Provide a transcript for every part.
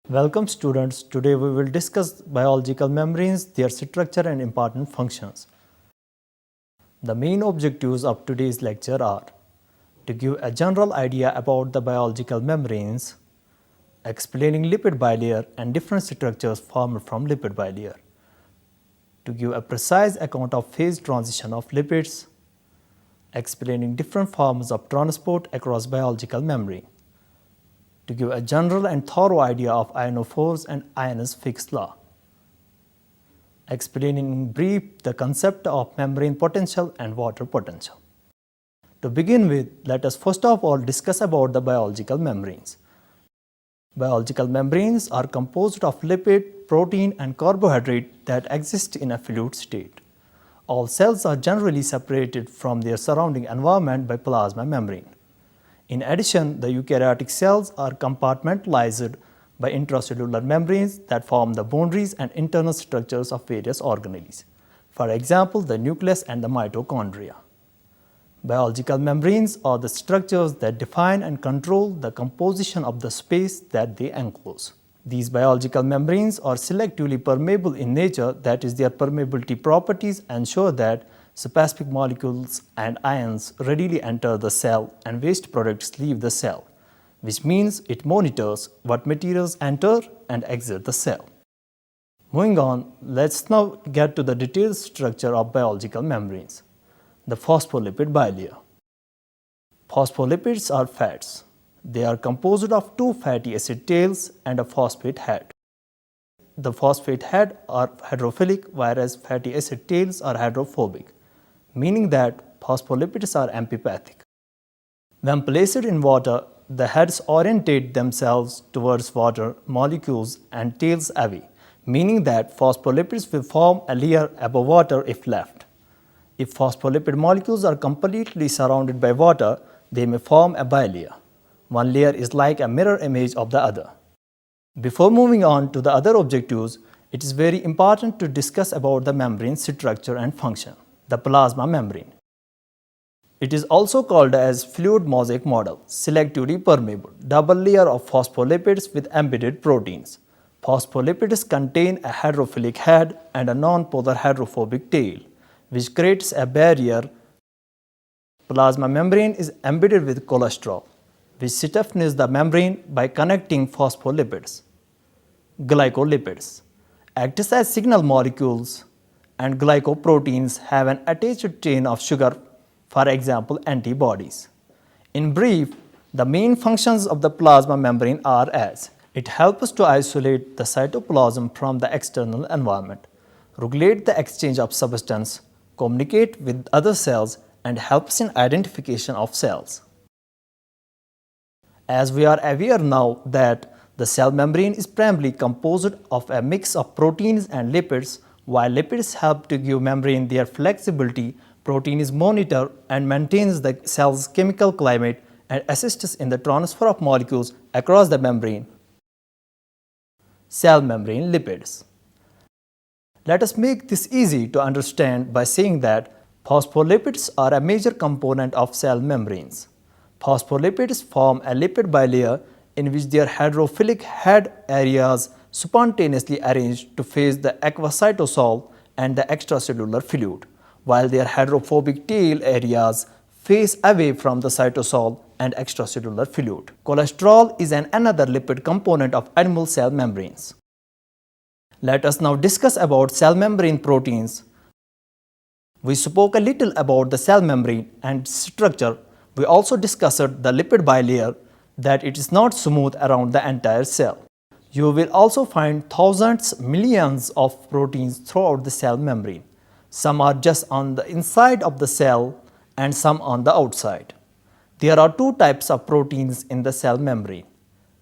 Welcome students, today we will discuss biological membranes, their structure and important functions. The main objectives of today's lecture are to give a general idea about the biological membranes, explaining lipid bilayer and different structures formed from lipid bilayer, to give a precise account of phase transition of lipids, explaining different forms of transport across biological membrane, to give a general and thorough idea of ionophores and Ion's fixed law, explaining in brief the concept of membrane potential and water potential. To begin with, let us first of all discuss about the biological membranes. Biological membranes are composed of lipid, protein and carbohydrate that exist in a fluid state. All cells are generally separated from their surrounding environment by plasma membrane. In addition, the eukaryotic cells are compartmentalized by intracellular membranes that form the boundaries and internal structures of various organelles. For example, the nucleus and the mitochondria. Biological membranes are the structures that define and control the composition of the space that they enclose. These biological membranes are selectively permeable in nature, that is, their permeability properties ensure that specific molecules and ions readily enter the cell and waste products leave the cell, which means it monitors what materials enter and exit the cell. Moving on, let's now get to the detailed structure of biological membranes. The phospholipid bilayer. Phospholipids are fats. They are composed of two fatty acid tails and a phosphate head. The phosphate head are hydrophilic, whereas fatty acid tails are hydrophobic, meaning that phospholipids are amphipathic. When placed in water, the heads orientate themselves towards water molecules and tails away, meaning that phospholipids will form a layer above water if left. If phospholipid molecules are completely surrounded by water, they may form a bilayer. One layer is like a mirror image of the other. Before moving on to the other objectives, it is very important to discuss about the membrane structure and function. The plasma membrane. It is also called as fluid mosaic model, selectively permeable, double layer of phospholipids with embedded proteins. Phospholipids contain a hydrophilic head and a non-polar hydrophobic tail, which creates a barrier. Plasma membrane is embedded with cholesterol, which stiffens the membrane by connecting phospholipids. Glycolipids acts as signal molecules, and glycoproteins have an attached chain of sugar, for example, antibodies. In brief, the main functions of the plasma membrane are as it helps to isolate the cytoplasm from the external environment, regulate the exchange of substance, communicate with other cells, and helps in identification of cells. As we are aware now that the cell membrane is primarily composed of a mix of proteins and lipids. While lipids help to give membrane their flexibility, proteins monitor and maintains the cell's chemical climate and assists in the transfer of molecules across the membrane. Cell membrane lipids. Let us make this easy to understand by saying that phospholipids are a major component of cell membranes. Phospholipids form a lipid bilayer in which their hydrophilic head areas spontaneously arranged to face the aquacytosol and the extracellular fluid, while their hydrophobic tail areas face away from the cytosol and extracellular fluid. Cholesterol is another lipid component of animal cell membranes. Let us now discuss about cell membrane proteins. We spoke a little about the cell membrane and structure. We also discussed the lipid bilayer, that it is not smooth around the entire cell. You will also find thousands, millions of proteins throughout the cell membrane. Some are just on the inside of the cell and some on the outside. There are two types of proteins in the cell membrane: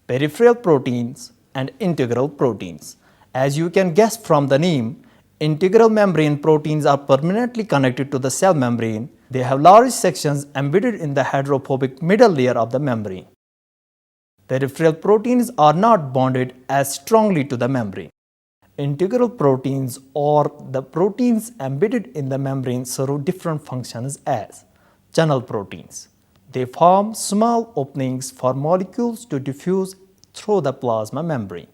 peripheral proteins and integral proteins. As you can guess from the name, integral membrane proteins are permanently connected to the cell membrane. They have large sections embedded in the hydrophobic middle layer of the membrane. Peripheral proteins are not bonded as strongly to the membrane. Integral proteins, or the proteins embedded in the membrane, serve different functions as channel proteins. They form small openings for molecules to diffuse through the plasma membrane.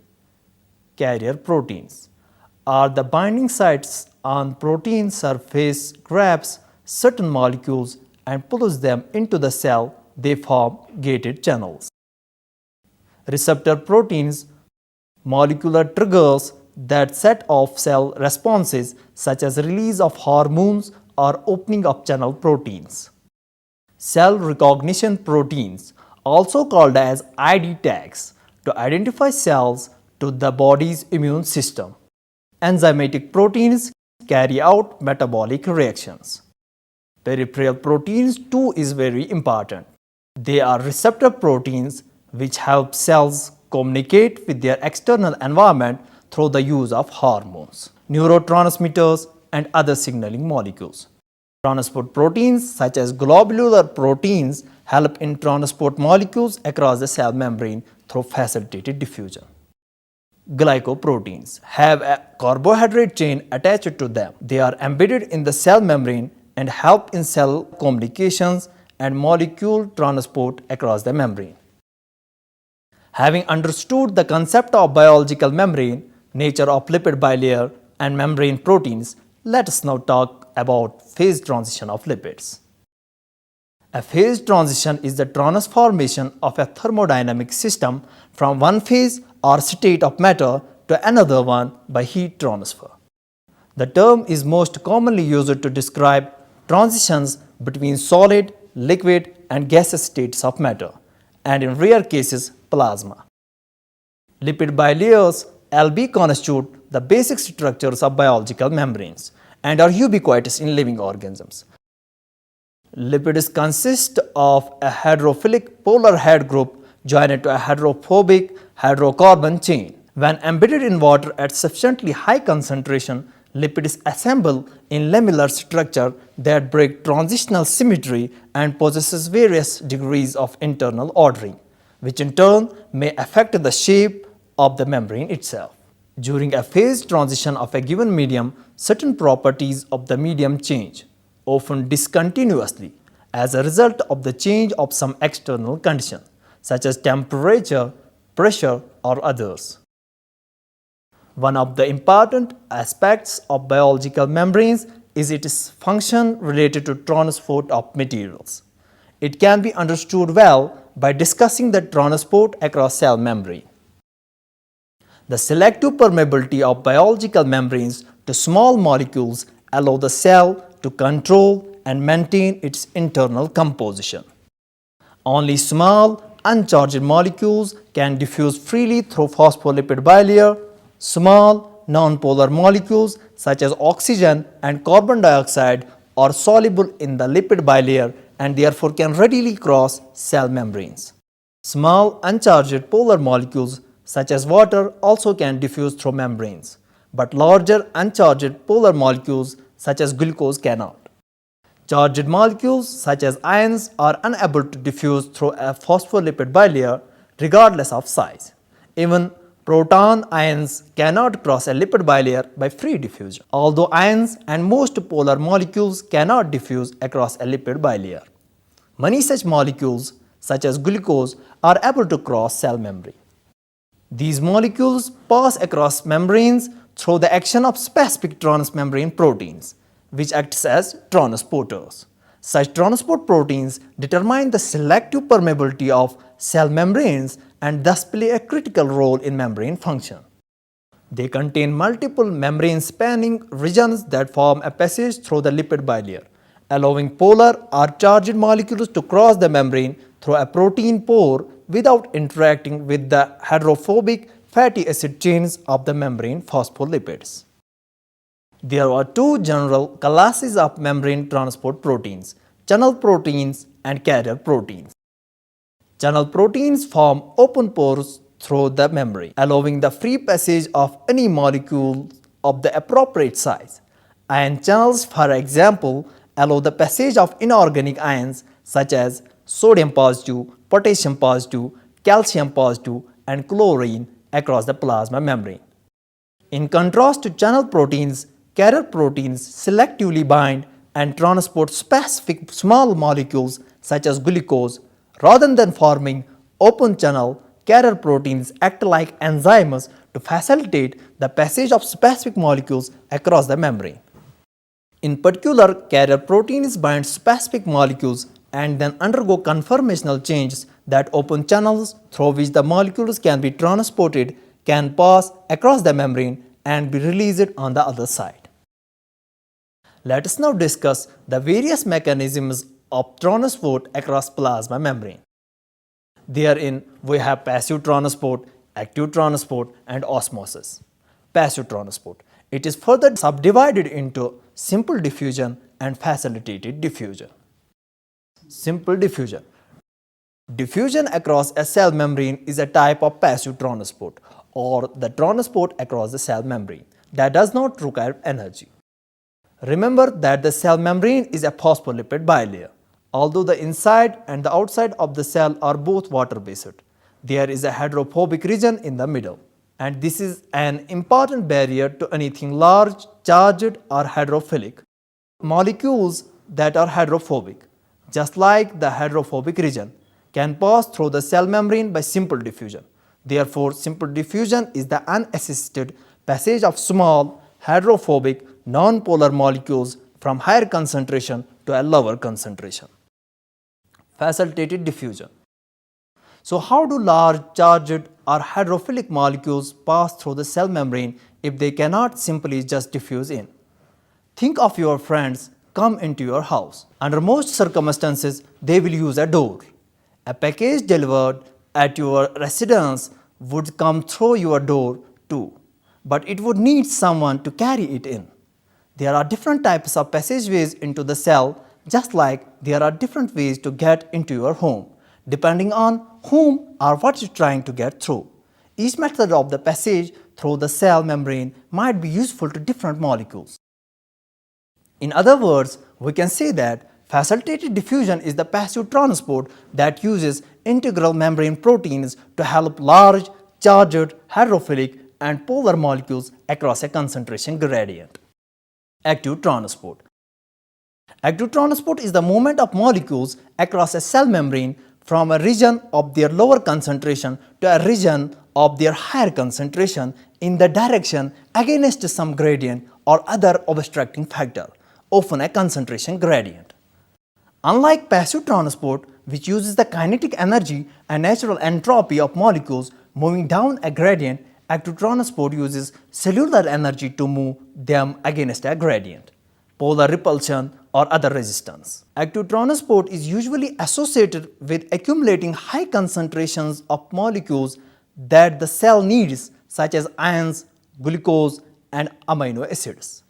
Carrier proteins are the binding sites on protein surface grabs certain molecules and pulls them into the cell. They form gated channels. Receptor proteins, molecular triggers that set off cell responses such as release of hormones or opening of channel proteins. Cell recognition proteins, also called as ID tags, to identify cells to the body's immune system. Enzymatic proteins carry out metabolic reactions. Peripheral proteins too is very important. They are receptor proteins which help cells communicate with their external environment through the use of hormones, neurotransmitters, and other signaling molecules. Transport proteins such as globular proteins help in transport molecules across the cell membrane through facilitated diffusion. Glycoproteins have a carbohydrate chain attached to them. They are embedded in the cell membrane and help in cell communications and molecule transport across the membrane. Having understood the concept of biological membrane, nature of lipid bilayer, and membrane proteins, let us now talk about phase transition of lipids. A phase transition is the transformation of a thermodynamic system from one phase or state of matter to another one by heat transfer. The term is most commonly used to describe transitions between solid, liquid, and gaseous states of matter, and in rare cases, plasma. Lipid bilayers LB constitute the basic structures of biological membranes and are ubiquitous in living organisms. Lipids consist of a hydrophilic polar head group joined to a hydrophobic hydrocarbon chain. When embedded in water at sufficiently high concentration, lipids assemble in lamellar structure that break transitional symmetry and possesses various degrees of internal ordering, which in turn may affect the shape of the membrane itself. During a phase transition of a given medium, certain properties of the medium change, often discontinuously, as a result of the change of some external condition, such as temperature, pressure, or others. One of the important aspects of biological membranes is its function related to transport of materials. It can be understood well by discussing the transport across cell membrane. The selective permeability of biological membranes to small molecules allow the cell to control and maintain its internal composition. Only small, uncharged molecules can diffuse freely through phospholipid bilayer. Small, nonpolar molecules such as oxygen and carbon dioxide are soluble in the lipid bilayer and therefore can readily cross cell membranes. Small, uncharged polar molecules such as water also can diffuse through membranes, but larger uncharged polar molecules such as glucose cannot. Charged molecules such as ions are unable to diffuse through a phospholipid bilayer regardless of size. Even proton ions cannot cross a lipid bilayer by free diffusion, although ions and most polar molecules cannot diffuse across a lipid bilayer. Many such molecules such as glucose are able to cross cell membrane. These molecules pass across membranes through the action of specific transmembrane proteins, which acts as transporters. Such transport proteins determine the selective permeability of cell membranes and thus play a critical role in membrane function. They contain multiple membrane-spanning regions that form a passage through the lipid bilayer, allowing polar or charged molecules to cross the membrane through a protein pore without interacting with the hydrophobic fatty acid chains of the membrane phospholipids. There are two general classes of membrane transport proteins: channel proteins and carrier proteins. Channel proteins form open pores through the membrane, allowing the free passage of any molecule of the appropriate size. Ion channels, for example, allow the passage of inorganic ions such as sodium positive, potassium positive, calcium positive, and chlorine across the plasma membrane. In contrast to channel proteins, carrier proteins selectively bind and transport specific small molecules such as glucose. Rather than forming open channel, carrier proteins act like enzymes to to facilitate the passage of specific molecules across the membrane. In particular, carrier proteins bind specific molecules and then undergo conformational changes that open channels through which the molecules can be transported, can pass across the membrane and be released on the other side. Let us now discuss the various mechanisms of transport across plasma membrane. Therein, we have passive transport, active transport, and osmosis. Passive transport. It is further subdivided into simple diffusion and facilitated diffusion. Simple diffusion. Diffusion across a cell membrane is a type of passive transport, or the transport across the cell membrane that does not require energy. Remember that the cell membrane is a phospholipid bilayer. Although the inside and the outside of the cell are both water-based, there is a hydrophobic region in the middle, and this is an important barrier to anything large, charged or hydrophilic molecules that are hydrophobic. Just like the hydrophobic region can pass through the cell membrane by simple diffusion. Therefore, simple diffusion is the unassisted passage of small, hydrophobic, non-polar molecules from higher concentration to a lower concentration. Facilitated diffusion. So how do large, charged or hydrophilic molecules pass through the cell membrane if they cannot simply just diffuse in? Think of your friends come into your house. Under most circumstances, they will use a door. A package delivered at your residence would come through your door too, but it would need someone to carry it in. There are different types of passageways into the cell, just like there are different ways to get into your home, depending on whom or what you're trying to get through. Each method of the passage through the cell membrane might be useful to different molecules. In other words, we can say that facilitated diffusion is the passive transport that uses integral membrane proteins to help large, charged, hydrophilic, and polar molecules across a concentration gradient. Active transport. Active transport is the movement of molecules across a cell membrane from a region of their lower concentration to a region of their higher concentration in the direction against some gradient or other obstructing factor, often a concentration gradient. Unlike passive transport, which uses the kinetic energy and natural entropy of molecules moving down a gradient, active transport uses cellular energy to move them against a gradient, polar repulsion, or other resistance. Active transport is usually associated with accumulating high concentrations of molecules that the cell needs, such as ions, glucose, and amino acids.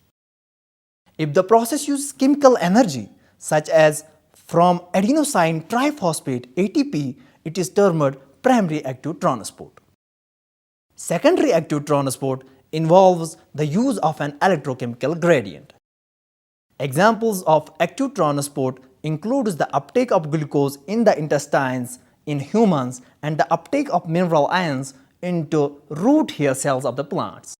If the process uses chemical energy, such as from adenosine triphosphate ATP, it is termed primary active transport. Secondary active transport involves the use of an electrochemical gradient. Examples of active transport includes the uptake of glucose in the intestines in humans and the uptake of mineral ions into root hair cells of the plants.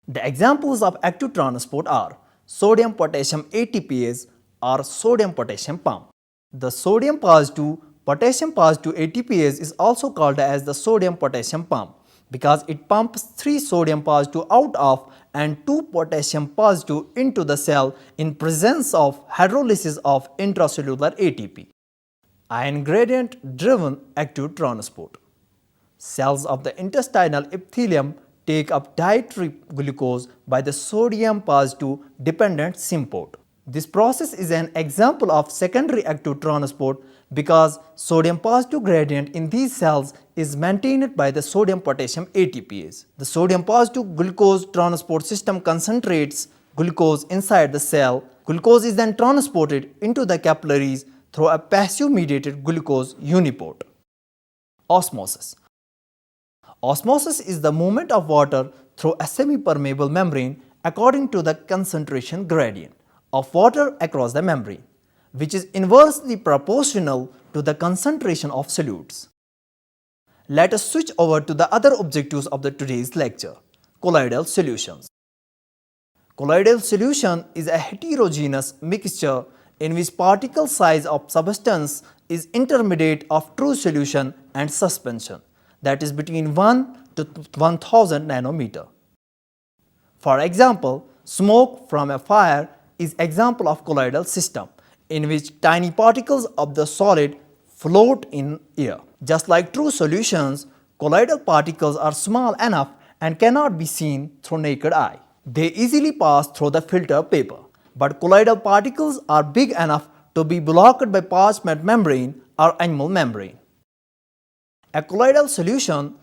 The examples of active transport are sodium-potassium ATPase or sodium-potassium pump. The sodium positive potassium positive ATPase is also called as the sodium-potassium pump because it pumps 3 sodium positive out of and 2 potassium positive into the cell in presence of hydrolysis of intracellular ATP. Ion gradient driven active transport. Cells of the intestinal epithelium take up dietary glucose by the sodium positive dependent symport. This process is an example of secondary active transport because sodium positive gradient in these cells is maintained by the sodium potassium ATPase. The sodium positive glucose transport system concentrates glucose inside the cell. Glucose is then transported into the capillaries through a passive mediated glucose uniport. Osmosis. Osmosis is the movement of water through a semi-permeable membrane according to the concentration gradient of water across the membrane, which is inversely proportional to the concentration of solutes. Let us switch over to the other objectives of today's lecture, colloidal solutions. Colloidal solution is a heterogeneous mixture in which particle size of substance is intermediate of true solution and suspension. that is between 1 to 1000 nanometer. For example, smoke from a fire is example of colloidal system in which tiny particles of the solid float in air. Just like true solutions, colloidal particles are small enough and cannot be seen through naked eye. They easily pass through the filter paper. But colloidal particles are big enough to be blocked by parchment membrane or animal membrane. A colloidal solution,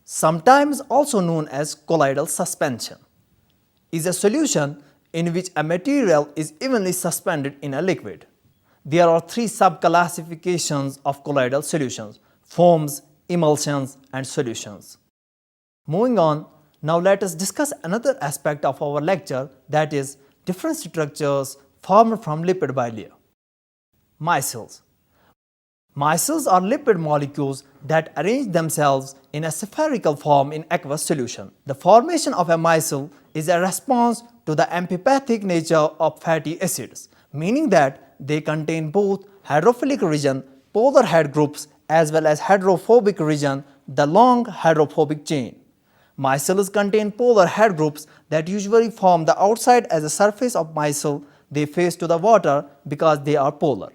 sometimes also known as colloidal suspension, is a solution in which a material is evenly suspended in a liquid. There are three subclassifications of colloidal solutions: foams, emulsions, and solutions. Moving on, now let us discuss another aspect of our lecture, that is different structures formed from lipid bilayer. Micelles. Micelles are lipid molecules that arrange themselves in a spherical form in aqueous solution. The formation of a micelle is a response to the amphipathic nature of fatty acids, meaning that they contain both hydrophilic region, polar head groups, as well as hydrophobic region, the long hydrophobic chain. Micelles contain polar head groups that usually form the outside as a surface of micelle. They face to the water because they are polar.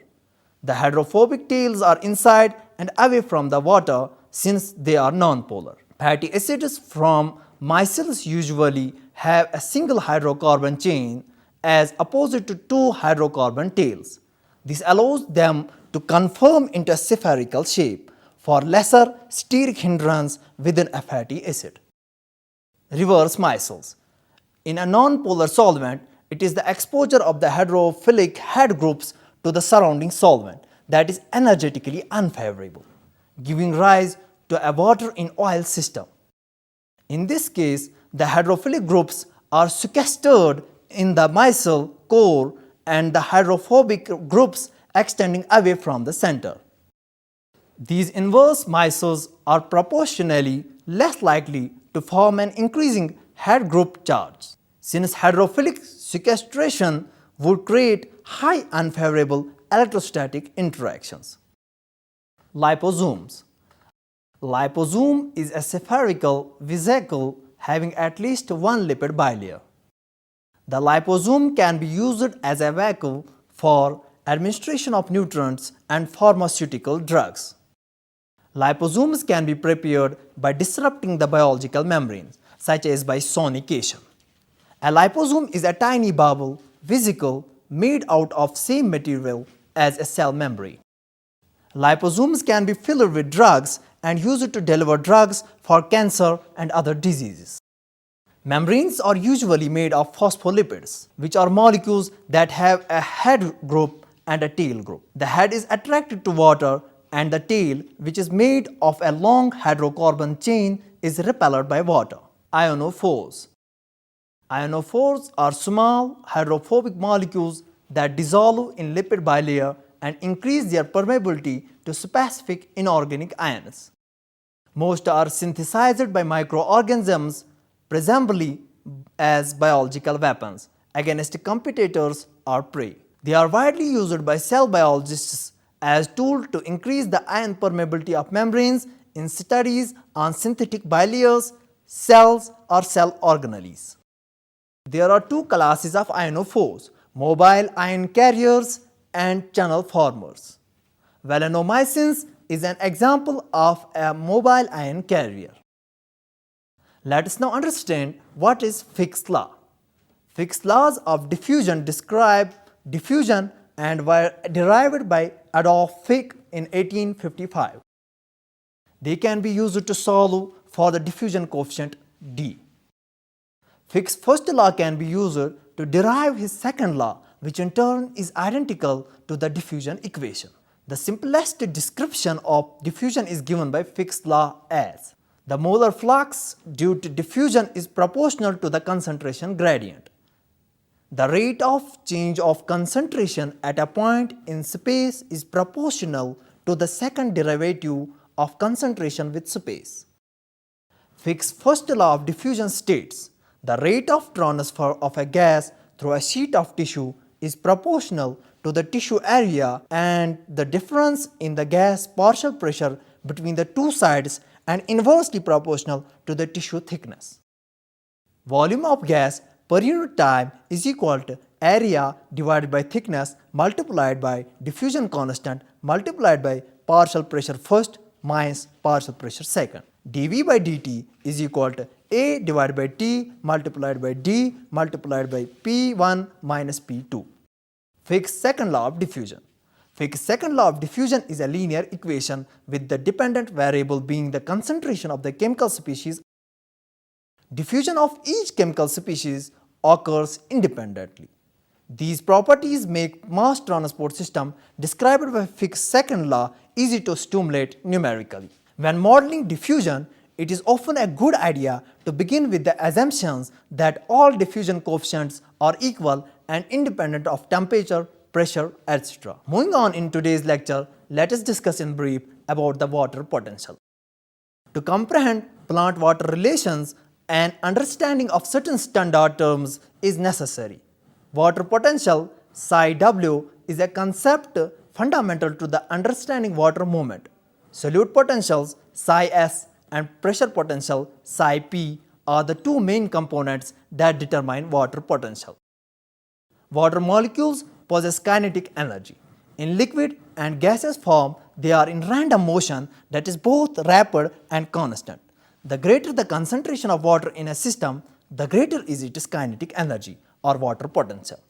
The hydrophobic tails are inside and away from the water since they are non-polar. Fatty acids from micelles usually have a single hydrocarbon chain as opposed to two hydrocarbon tails. This allows them to conform into a spherical shape for lesser steric hindrance within a fatty acid. Reverse micelles. In a non-polar solvent, it is the exposure of the hydrophilic head groups to the surrounding solvent that is energetically unfavorable, giving rise to a water in oil system. In this case, the hydrophilic groups are sequestered in the micelle core and the hydrophobic groups extending away from the center. These inverse micelles are proportionally less likely to form an increasing head group charge, since hydrophilic sequestration would create high unfavorable electrostatic interactions. Liposomes. Liposome is a spherical vesicle having at least one lipid bilayer. The liposome can be used as a vehicle for administration of nutrients and pharmaceutical drugs. Liposomes can be prepared by disrupting the biological membranes, such as by sonication. A liposome is a tiny bubble vesicle made out of same material as a cell membrane. Liposomes can be filled with drugs and used to deliver drugs for cancer and other diseases. Membranes are usually made of phospholipids, which are molecules that have a head group and a tail group. The head is attracted to water and the tail, which is made of a long hydrocarbon chain, is repelled by water. Ionophores. Ionophores are small hydrophobic molecules that dissolve in lipid bilayer and increase their permeability to specific inorganic ions. Most are synthesized by microorganisms, presumably as biological weapons against competitors or prey. They are widely used by cell biologists as tools to increase the ion permeability of membranes in studies on synthetic bilayers, cells, or cell organelles. There are two classes of ionophores: mobile ion carriers and channel formers. Valinomycins is an example of a mobile ion carrier. Let us now understand what is Fick's law. Fick's laws of diffusion describe diffusion and were derived by Adolf Fick in 1855. They can be used to solve for the diffusion coefficient D. Fick's first law can be used to derive his second law, which in turn is identical to the diffusion equation. The simplest description of diffusion is given by Fick's law as: the molar flux due to diffusion is proportional to the concentration gradient. The rate of change of concentration at a point in space is proportional to the second derivative of concentration with space. Fick's first law of diffusion states the rate of transfer of a gas through a sheet of tissue is proportional to the tissue area and the difference in the gas partial pressure between the two sides and inversely proportional to the tissue thickness. Volume of gas per unit time is equal to area divided by thickness multiplied by diffusion constant multiplied by partial pressure first minus partial pressure second. dV by dt is equal to A divided by T multiplied by D multiplied by P1 minus P2. Fick's second law of diffusion. Fick's second law of diffusion is a linear equation with the dependent variable being the concentration of the chemical species. Diffusion of each chemical species occurs independently. These properties make mass transport system described by Fick's second law easy to stimulate numerically. When modeling diffusion, it is often a good idea to begin with the assumptions that all diffusion coefficients are equal and independent of temperature, pressure, etc. Moving on in today's lecture, let us discuss in brief about the water potential. To comprehend plant-water relations, an understanding of certain standard terms is necessary. Water potential psi W is a concept fundamental to the understanding water movement. Solute potentials psi S and pressure potential psi P are the two main components that determine water potential. Water molecules possess kinetic energy. In liquid and gaseous form, they are in random motion that is both rapid and constant. The greater the concentration of water in a system, the greater is its kinetic energy or water potential.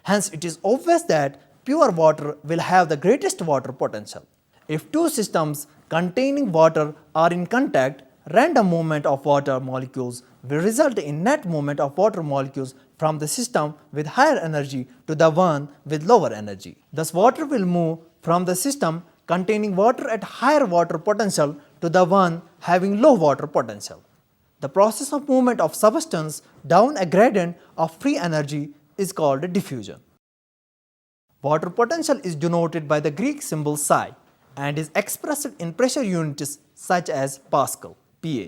Hence, it is obvious that pure water will have the greatest water potential. If two systems containing water are in contact, random movement of water molecules will result in net movement of water molecules from the system with higher energy to the one with lower energy. Thus, water will move from the system containing water at higher water potential to the one having low water potential. The process of movement of substance down a gradient of free energy is called diffusion. Water potential is denoted by the Greek symbol psi and is expressed in pressure units such as Pascal, PA.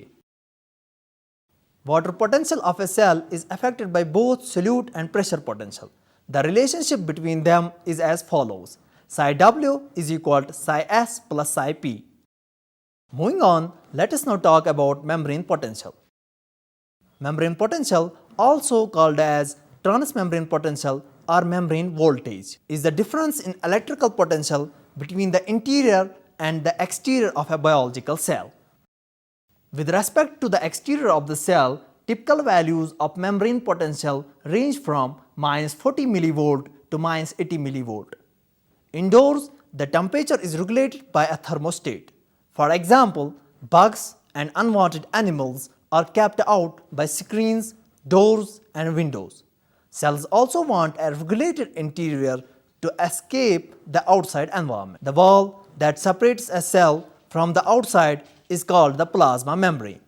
Water potential of a cell is affected by both solute and pressure potential. The relationship between them is as follows. Psi W is equal to psi S plus psi P. Moving on, let us now talk about membrane potential. Membrane potential, also called as transmembrane potential or membrane voltage, is the difference in electrical potential between the interior and the exterior of a biological cell. With respect to the exterior of the cell, typical values of membrane potential range from minus 40 mV to minus 80 mV. Indoors, the temperature is regulated by a thermostat. For example, bugs and unwanted animals are kept out by screens, doors, and windows. Cells also want a regulated interior to escape the outside environment. The wall that separates a cell from the outside is called the plasma membrane.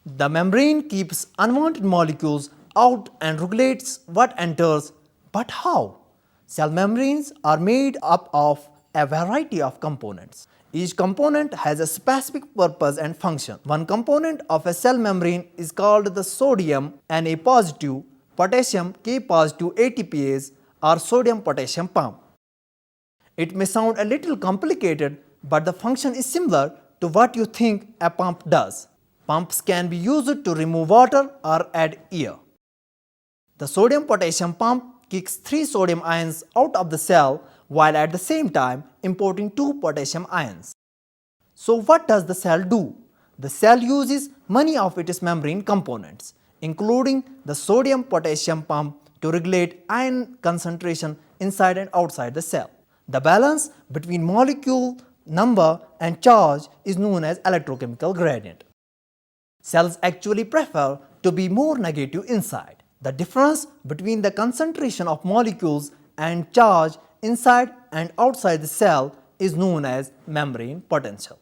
The membrane keeps unwanted molecules out and regulates what enters. But how? Cell membranes are made up of a variety of components. Each component has a specific purpose and function. One component of a cell membrane is called the sodium Na positive, potassium K positive ATPase or sodium potassium pump. It may sound a little complicated, but the function is similar to what you think a pump does. Pumps can be used to remove water or add air. The sodium potassium pump kicks 3 sodium ions out of the cell while at the same time importing 2 potassium ions. So what does the cell do? The cell uses many of its membrane components, including the sodium potassium pump, to regulate ion concentration inside and outside the cell. The balance between molecule number and charge is known as electrochemical gradient. Cells actually prefer to be more negative inside. The difference between the concentration of molecules and charge inside and outside the cell is known as membrane potential.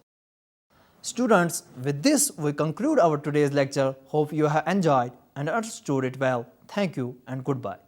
Students, with this we conclude our today's lecture. Hope you have enjoyed and understood it well. Thank you and goodbye.